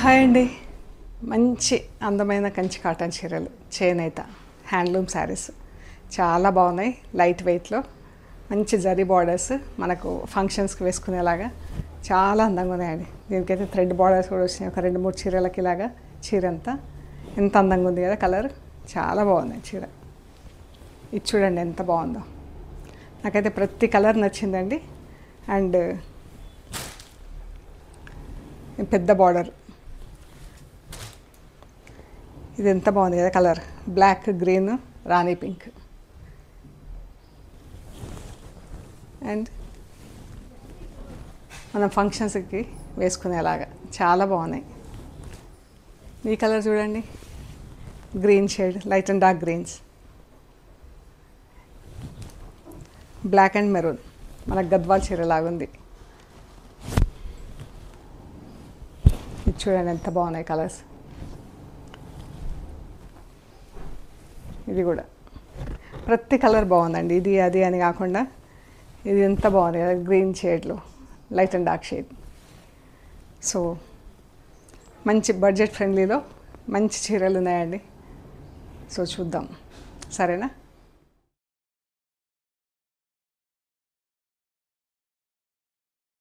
Hi అండి. మంచి అందమైన కంచి కాటన్ చీరలు, చేనేత హ్యాండ్లూమ్ శారీస్ చాలా బాగున్నాయి. లైట్ వెయిట్లో మంచి జరీ బార్డర్స్, మనకు ఫంక్షన్స్కి వేసుకునేలాగా చాలా అందంగా ఉన్నాయండి. దీనికైతే థ్రెడ్ బార్డర్స్ కూడా వచ్చినాయి. ఒక 2-3 చీరలకి ఇలాగా చీర అంతా ఎంత అందంగా ఉంది కదా. కలర్ చాలా బాగుంది చీర. ఇది చూడండి ఎంత బాగుందో. నాకైతే ప్రతి కలర్ నచ్చిందండి. అండ్ పెద్ద బార్డర్, ఇది ఎంత బాగుంది కదా కలర్. బ్లాక్, గ్రీన్, రాణి పింక్. అండ్ మనం ఫంక్షన్స్కి వేసుకునేలాగా చాలా బాగున్నాయి. ఈ కలర్ చూడండి, green shade, light and dark greens, black and maroon, మనకు గద్వాల్ చీర లాగుంది. ఇది చూడండి ఎంత బాగున్నాయి కలర్స్. ఇది కూడా ప్రతి కలర్ బాగుందండి. ఇది అది అని కాకుండా ఇది ఎంత బాగుంది కదా, గ్రీన్ షేడ్లో light and dark shade. So మంచి బడ్జెట్ ఫ్రెండ్లీలో మంచి చీరలు ఉన్నాయండి. సో చూద్దాం, సరేనా?